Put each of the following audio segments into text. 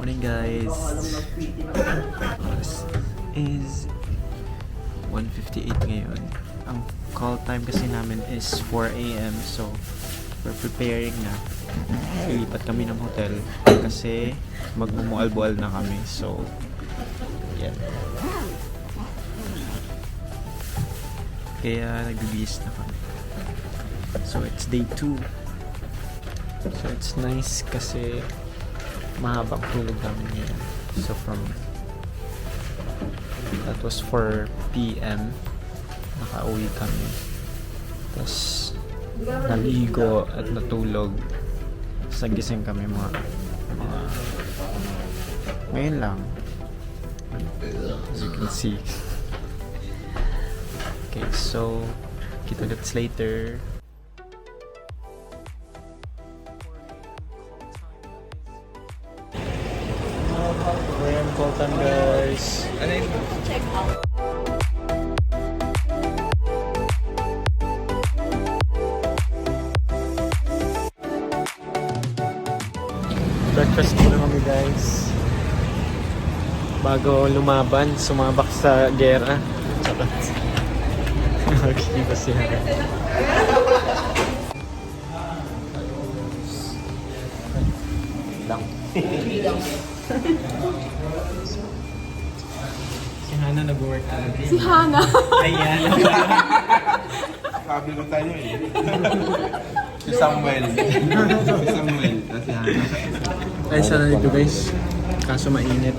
Morning guys. Oras is 1:58 ngayon. Ang call time kasi namin is 4 AM. So, we're preparing na. Ilipat kami ng hotel kasi magmumualbual na kami. So, yan. Kaya nagbibihis na kami. So, it's day 2. So, it's nice kasi mahabang tulog namin ngayon. So from that was 4 PM nakauwi kami, tapos naligo at natulog, tapos nagising kami mga ngayon lang, as you can see. Okay, so kita ulit later. Ayan, call time guys. Ano yun? Check out. Breakfast muna kami guys. Bago lumaban, sumabak sa gera. Charot. Okay, basta yan. Lang. Si Hana nag-work talaga. Si Hana. Ayan. Sabi ko tayo eh. Si Samuel. Si Samuel. Si Hana. Ay, sana dito guys. Kaso mainit.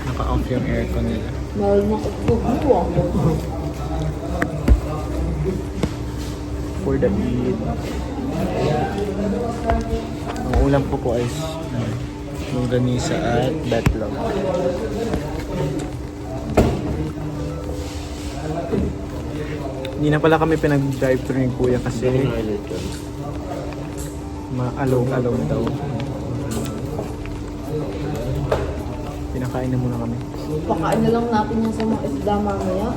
Naka-off yung aircon nila. Mahal na kukuha mo. For the eat. Ang ulam po ay longganisa at betlog. Hindi na pala kami pinag-drive-thru ni Kuya kasi maalog-alog daw. Pinakain na muna kami. Pakain na lang natin yan sa mga isda mamaya.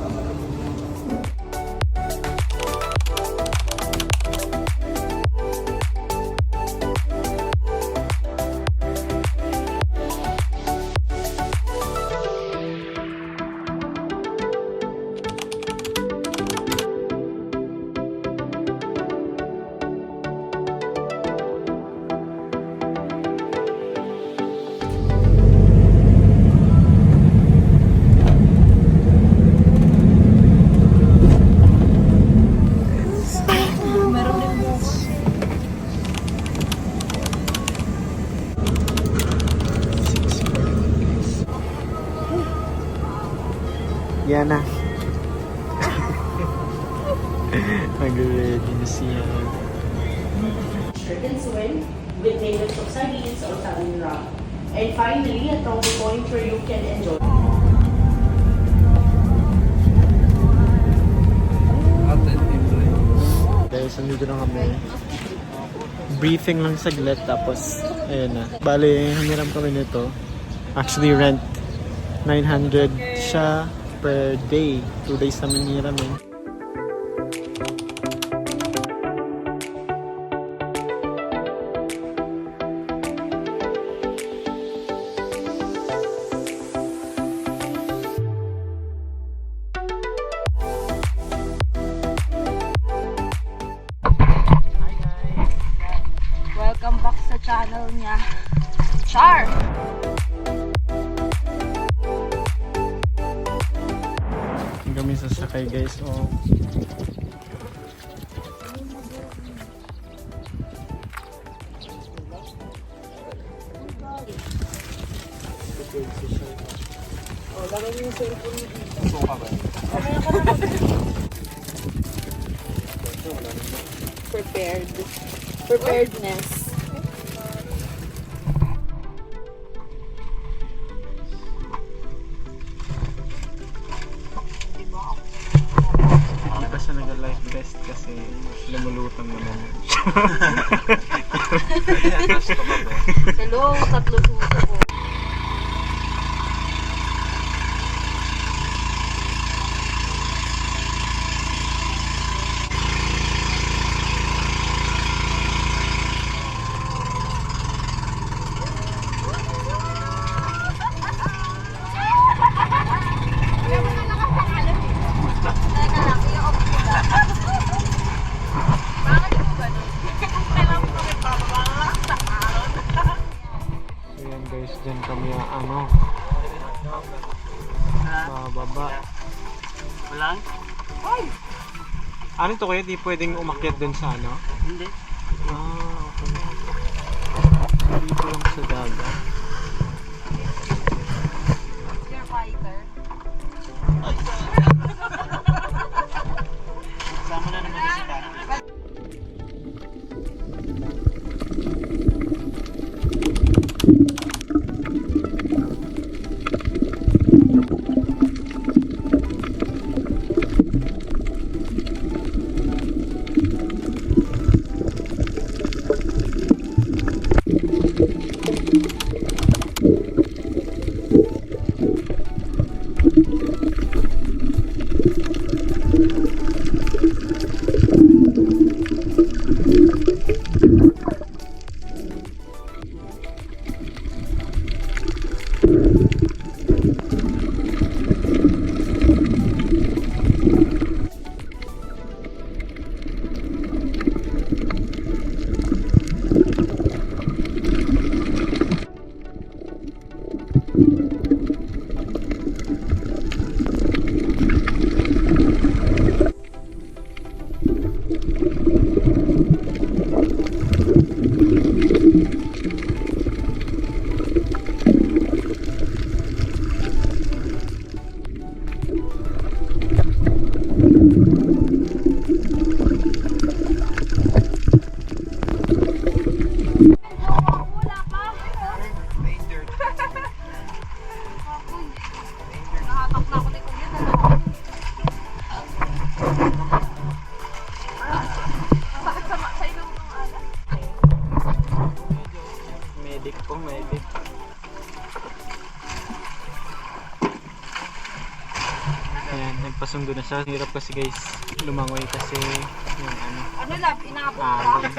Yan na. Mag-ready na siya. Chicken swim with layers of sardines or saline wrap. And finally, a trophy point where you can enjoy. Guys, nandito na kami. Briefing lang saglit tapos ayun na. Bale, hamiram kami nito. Actually, rent 900 siya per day. 2 days naman hiram eh. Welcome back sa channel niya. Char! Kami sasakay guys. Oh. Oh, lagay mo yung cellphone mo dito. Suka ba? Prepared. Preparedness. Hindi pa siya nag-life vest kasi lumulutang naman. Hello, tatlo suso ko. guys, dyan kami bababa. Walang? Ano to kuya? Di pwedeng umakyat dun sa ano? Hindi. Okay. Dito lang sa dagat. Your fighter. Sama na naman si Karen. Nakatak na ako ni Kuya. Bakit sa ilong ng alas? Medic po, medic. Ayan, nagpasundo na siya. Hirap kasi guys, lumangoy kasi yung Ano lab? Inabot ka? alon.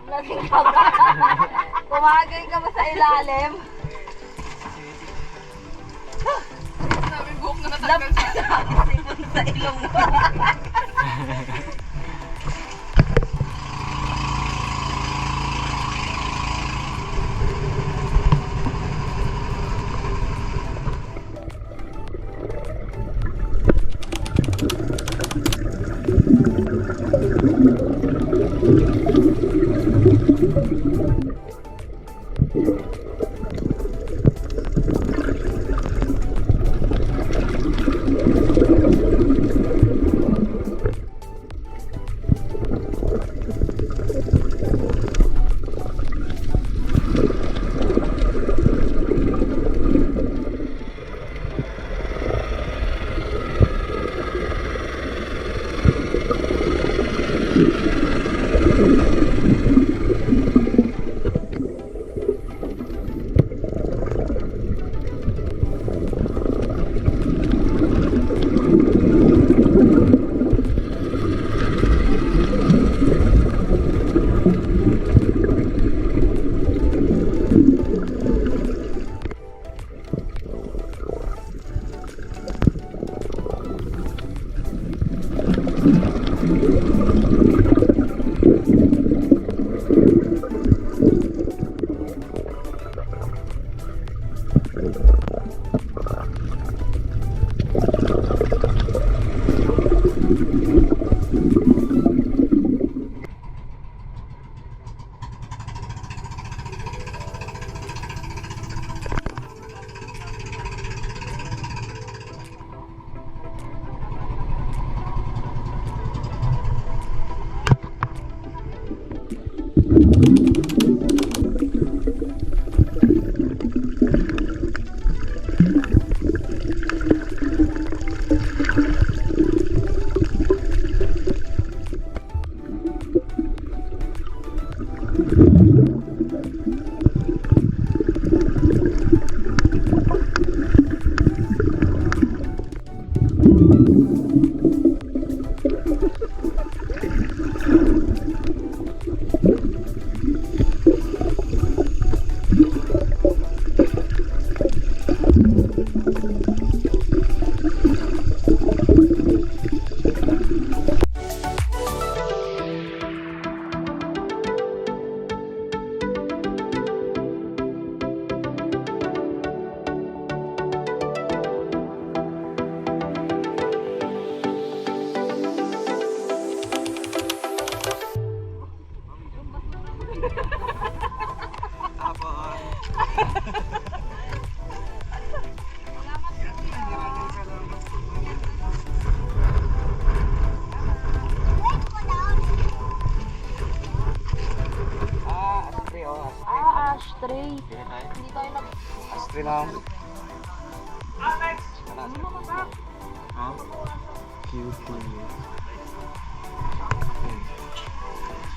Lasing ka ba? Kumagay ka ba sa ilalim? Sabi buhok na natanggal sa ilong mo. Tapos, Ashtray. Hindi tayo nag... Astri lang. Ha? Cutie.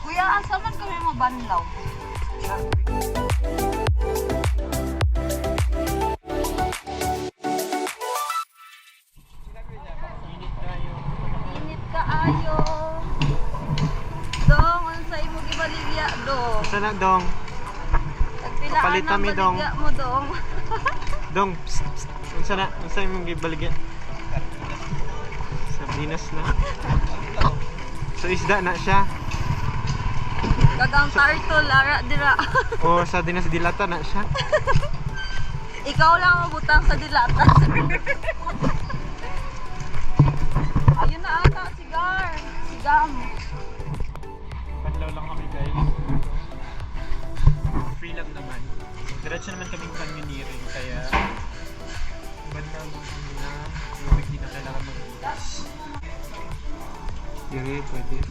Kuya, asa man kami mabanlaw? Init ka ayo. Dong, unsay mo gibaligya dong? Saan na, Dong? Nagpilaan Kapalitan ng mi, Dong. baligya mo dong. Dong, psst, psst. Saan na? Saan mong gibaligyan? Sardinas na. So, isda na siya. Gagang tarto, lara dira. O, sardinas dilata na siya. Ikaw lang ang butang sa dilata. Ayun na ata, sigar. Sigam. Panlaw lang kami, guys. Free lang naman. Diretso naman kaming canyoneering, kaya banda mo na yung hindi na kailangan mag-iwas. Dire, pwede.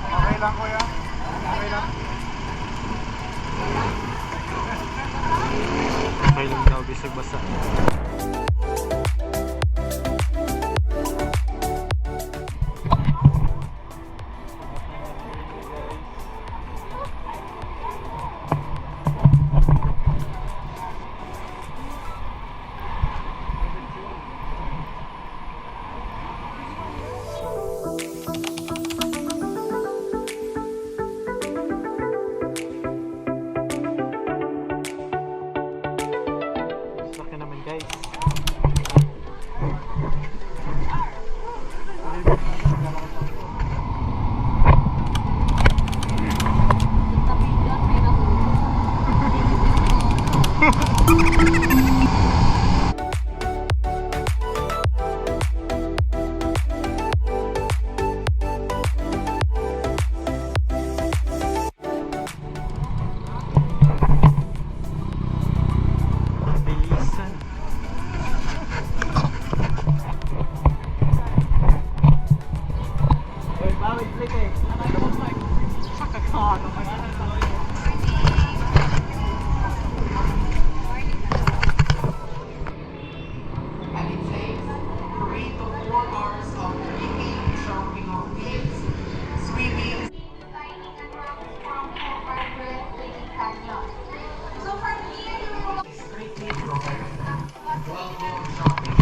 Okay lang kuya. Okay lang. Okay lang daw, bisag basa. Laki naman, guys. Bilisan. Oy, bawit click eh. Sakakano man. And it takes 3 to 4 hours of reading, chopping of leaves, swimming. Strictly prohibited. 12-hour shopping.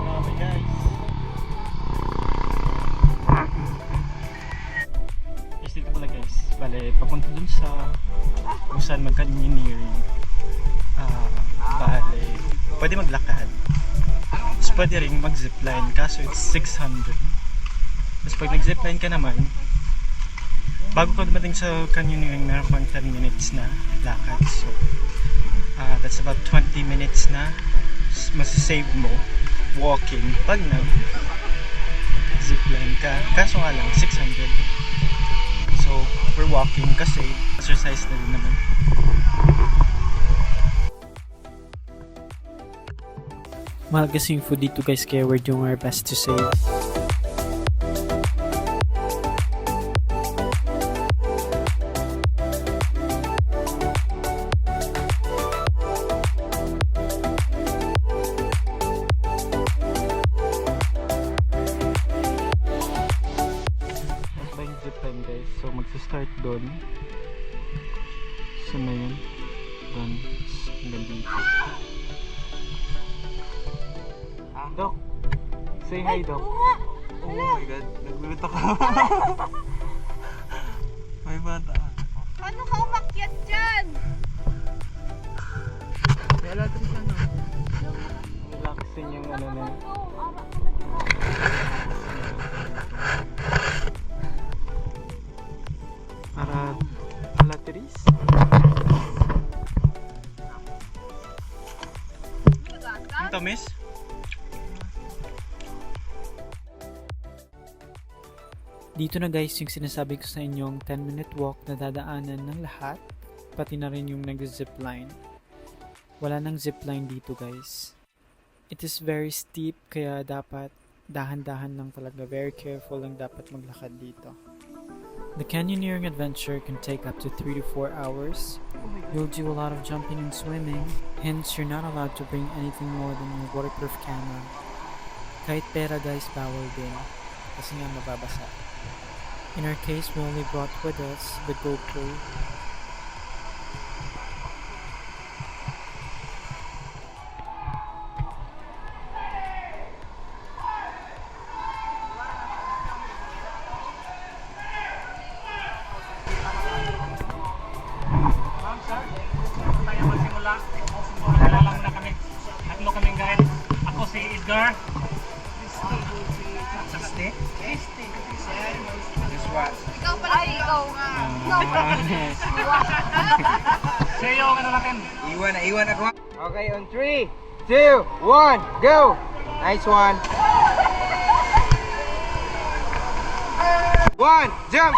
Grabe, guys. Guys, dito pala, guys. Bale, papunta dun sa kung saan mag-canyoneering. Bale, pwede maglakad. Tapos pwede rin mag-zipline, kaso it's 600. Tapos pag nag-zipline ka naman, bago ka dumating sa canyoneering, meron pang 10 minutes na lakad. So, that's about 20 minutes na masasave mo walking pag nag-zipline ka. Kaso nga lang, 600. So, we're walking kasi exercise na rin naman. Mahal kasi yung food dito, guys, kaya we're doing our best to save. guys. So magsa-start doon. Saan na yun? Doon. Hanggang dito. Dok! Say hi, Dok. Oh my God, nagulat ako. May bata. Paano ka umakyat dyan? May alatris ano? Relaxing yung ano na. Para alatris? Ito, miss? Dito na guys yung sinasabi ko sa inyong 10-minute walk na dadaanan ng lahat, pati na rin yung nag-zipline. Wala nang zipline dito guys. It is very steep kaya dapat dahan-dahan lang talaga, very careful lang dapat maglakad dito. The canyoneering adventure can take up to 3 to 4 hours. You'll do a lot of jumping and swimming, hence you're not allowed to bring anything more than your waterproof camera. Kahit pera guys, bawal din, kasi nga mababasa. In our case, we only brought with us the GoPro. Ma'am, sir, tayo magsimula. Kilala mo na kami. Tatlo kaming guide. Ako si Edgar. Christy. Guess what? Ikaw pala ikaw. Siya yung ano natin. Iwan ako. Okay, on 3, 2, 1, go! Nice one. 1, jump!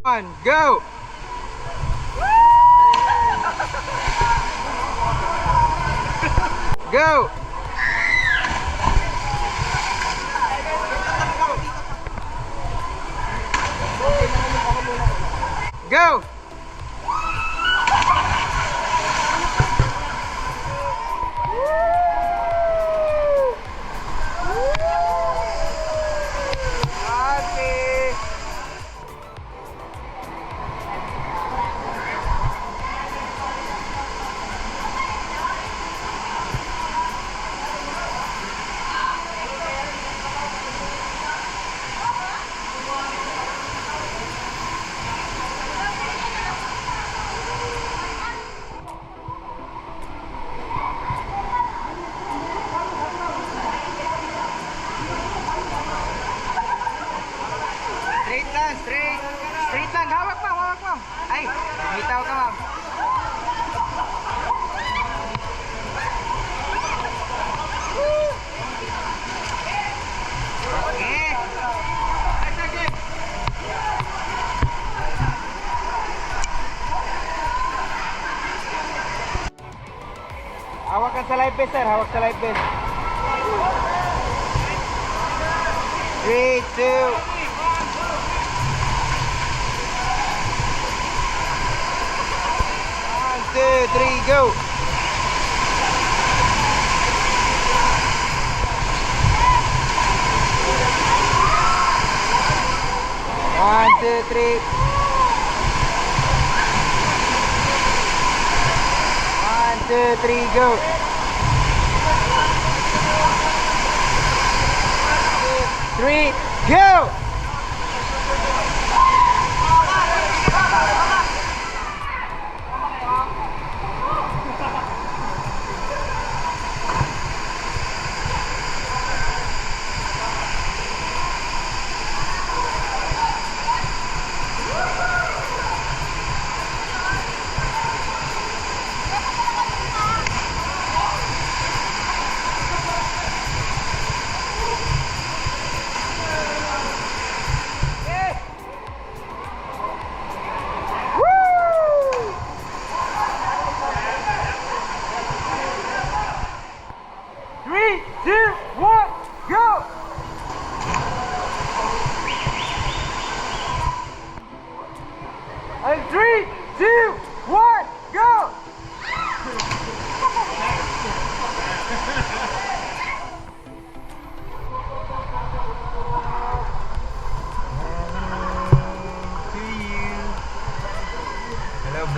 1, go! Go! Go! Ate! Straight lang, straight. Straight lang, hawak mo. Ay, bitaw ka, ma'am. Okay. Hawak ka sa life vest, sir. Hawak sa life vest. 3, 2, 2, 3, go! One, two, three. 1, 2, 3, go! 2, 3, go!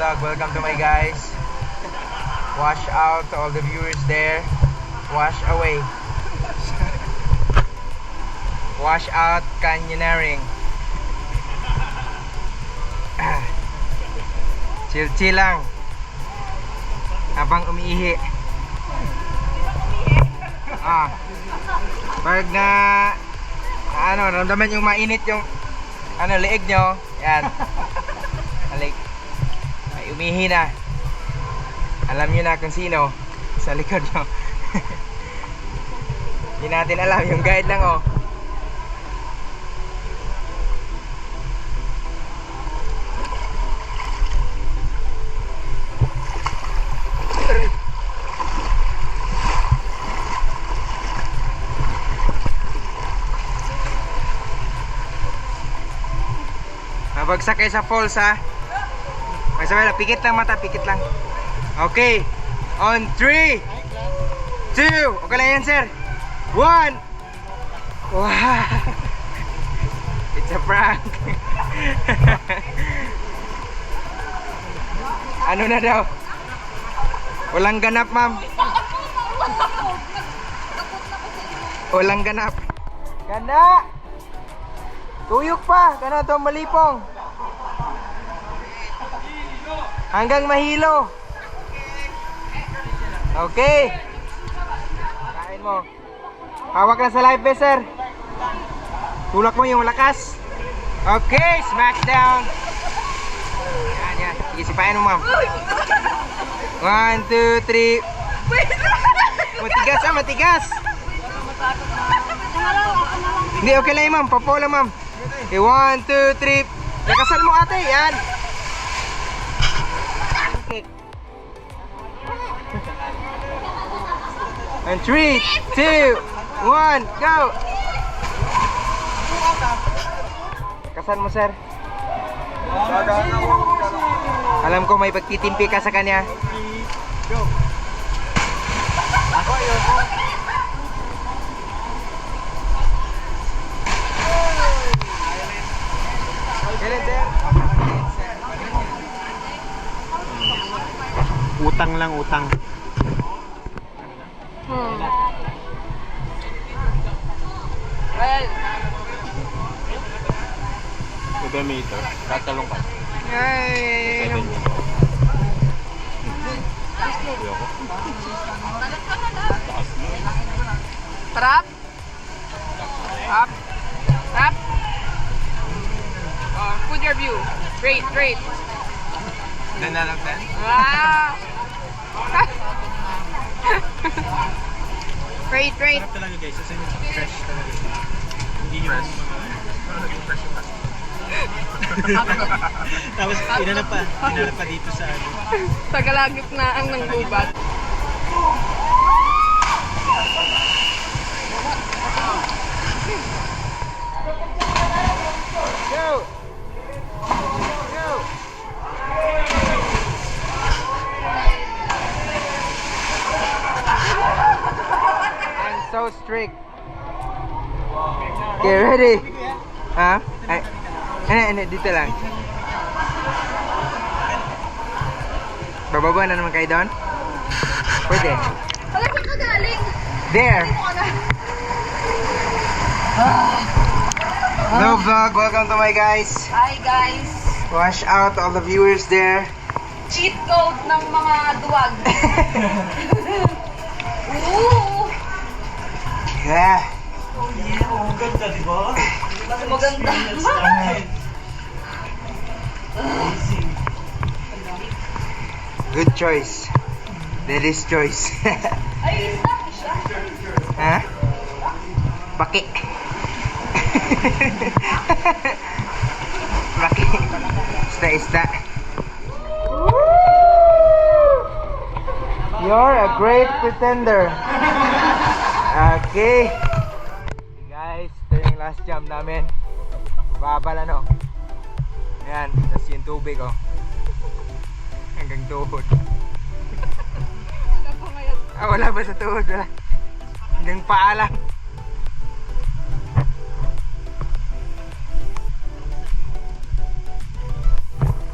vlog. Welcome to my guys. Wash out to all the viewers there. Wash away. Wash out canyoneering. Chill lang. Habang umiihi. Pag na ramdaman yung mainit yung leeg nyo, yan. Ay umihi na. Alam nyo na kung sino sa likod nyo. Hindi natin alam, yung guide lang oh. Nabagsak kayo sa falls ha. Magsabay lang, pikit lang mata, pikit lang. Okay, on 3, 2, okay lang yan sir. 1. Wow. It's a prank. Ano na daw? Walang ganap ma'am. Walang ganap. Ganda. Tuyok pa, gana to malipong. Hanggang mahilo. Okay. Kain mo. Hawak lang sa live vest, sir. Tulak mo yung lakas. Okay, smack down. Yan. Sige, sipain mo, ma'am. 1, 2, 3. Matigas, matigas. Hindi, okay lang, ma'am. Papo lang, ma'am. Okay, 1, 2, 3. Lakasan mo, ate. Yan. Okay. And 3, 2, 1, go! Lakasan mo, sir. Alam ko may pagtitimpi ka sa kanya. Go! Ako, ayoko. Kailan, sir? Utang lang, utang. Well, Odometer. Tatalong ka. Ay, trap. Up. Up. Put your view. Great. 10 out of 10. Wow. Great. Talaga guys, kasi fresh talaga. Hindi fresh. Fresh pa. Tapos inanap pa dito sa ano. Tagalagitnaan ng gubat. Go! I'm so strict. Okay, ready? Ha? Ay, dito lang. Bababa na naman kayo doon? Pwede. Wala saan ka galing? There! Hello vlog, welcome to my guys. Hi guys. Wash out all the viewers there. Cheat code ng mga duwag. Ooh. Yeah. Ganda, di ba? Maganda. Good choice. Daddy's choice. Ay, siya. Ha? Baki. Baki. Isda. You're a great pretender. Okay. Guys, ito yung last jump namin. Babal ano. Ayan, tas yung tubig oh. Hanggang tuhod. Wala ba sa tuhod? Wala. Hanggang paa lang.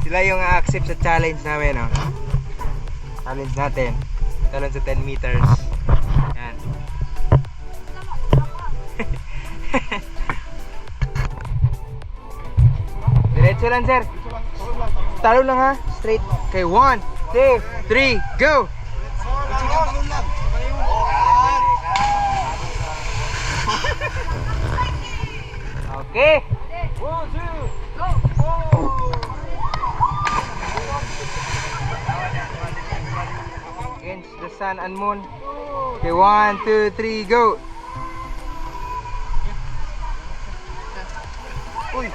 Sila yung accept sa challenge namin, no? Challenge natin. Talon sa 10 meters. Yan. Diretso lang, sir. Talon lang, ha? Straight. Okay, 1, 2, 3, go! Okay. 1, 2, against the sun and moon. Okay, 1, 2, 3, go. Uy.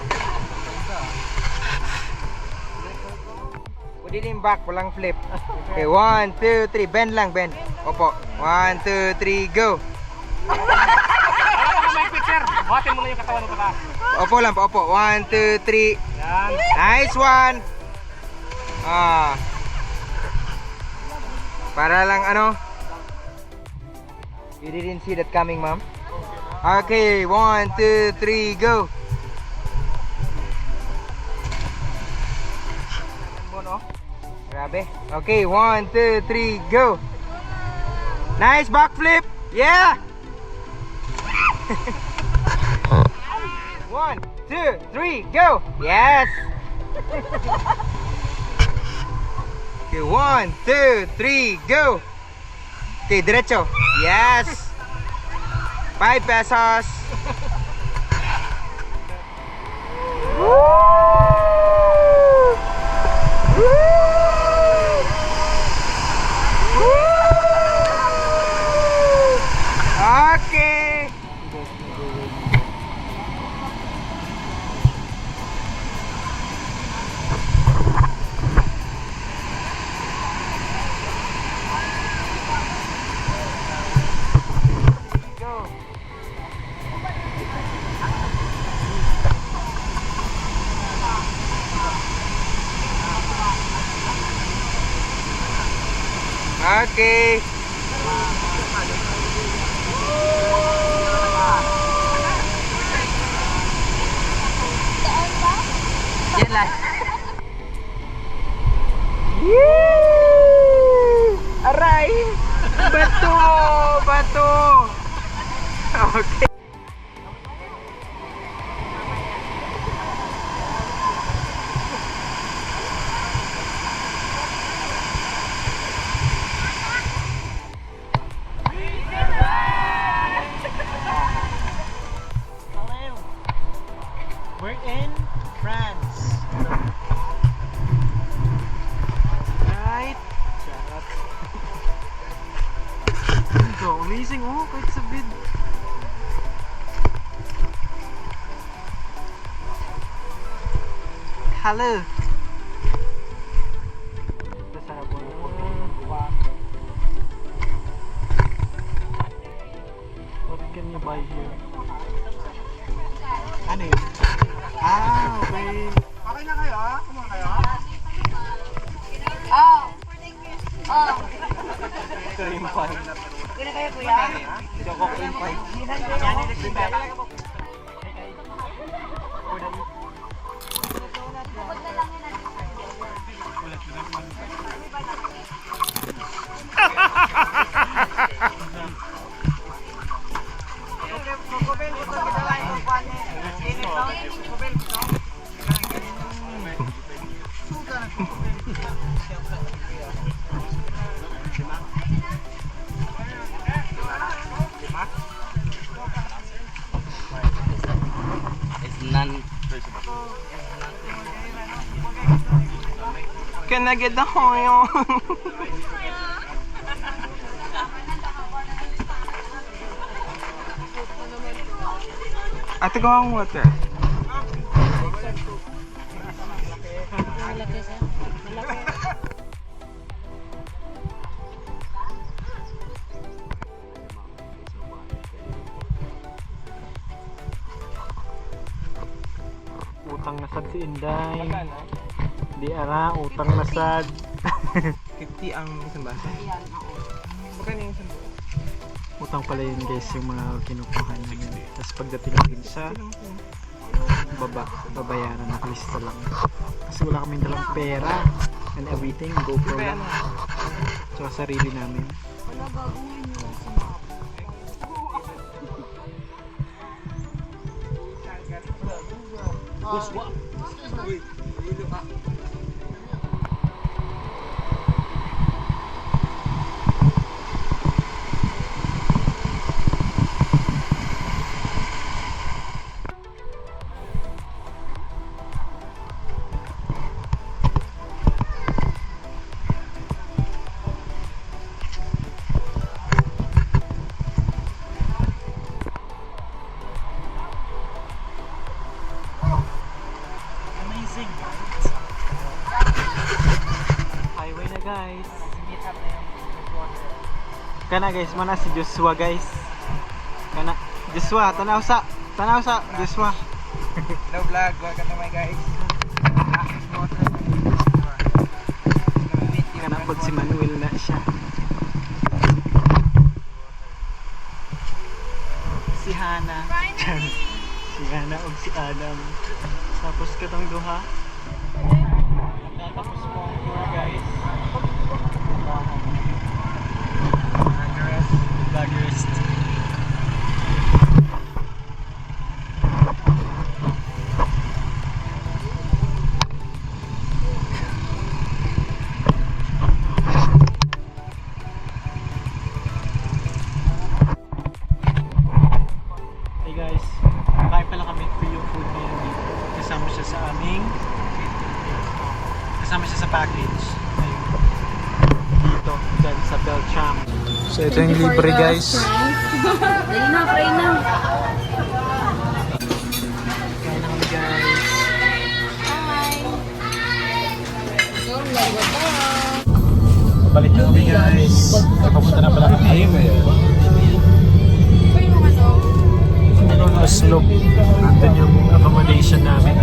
Pwede din back, walang flip. Okay, 1, 2, 3, bend lang, bend. Opo. 1, 2, 3, go. Alam mo may picture. Buhatin mo na yung katawan mo pataas. Opo lang, opo. 1, 2, 3. Yan. Nice one. Ah. Para lang ano. You didn't see that coming, ma'am? Okay, 1, 2, 3, go. Grabe. Okay, 1, 2, 3, go. Nice backflip. Yeah. 1, 2, 3, go. Yes. Okay, 1, 2, 3, go. Okay, diretso. Yes. 5 pesos. Okay. Go. Okay. Yan lang. Aray! Bato! Bato! Okay. We're in France. Right? Charot. Ito, amazing oh, kahit sa vid. Hello. What can you buy here? Ano yun? Ah, okay. Okay na kayo, ha? Kumain kayo? Oh. Oh. Cream pie. Kaya kayo kuya? Choco cream pie. Can I get the hoyo? Ate ko ang water. Utang na sad si Inday. Di ara, utang na sad. 50 ang isang basa. Baka na yung isang basa. Utang pala yun guys yung mga kinukuha namin. Tapos pagdating natin sa babayaran na lista lang. Kasi wala kaming dalang pera and everything, GoPro lang. So sarili namin. Wala gagawin nyo. Amazing, right? Highway na guys. Meet up na yung water. Kana guys, mana si Joshua guys. Kana Joshua, tanaw sa Joshua. Hello vlog, welcome to my guys. Kana pod si Manuel na siya. Si Hana. Si Hana ug si Adam. Tapos katong duha. Tapos mo ang tour guys. Vloggerist. Hey guys, kakain pala kami for yung food ngayon dito. Kasama siya sa package. Ayun. Dito, dyan sa Beltram. So ito yung libre guys. Dali na, pray na. Kain na kami guys. Balik na kami guys. Papunta na pala kami. Slope. Nandun yung accommodation namin.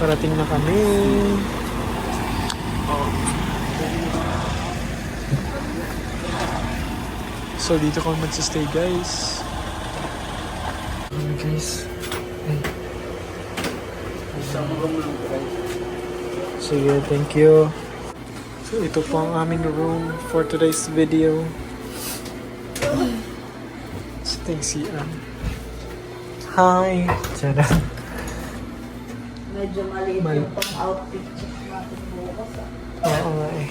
Parating na kami. So dito kami magsistay guys. Guys. Sige, thank you. So ito po ang aming room for today's video. So thanks si Hi! Tara. Medyo maliit yung pang-outfit natin bukas. Oo nga eh.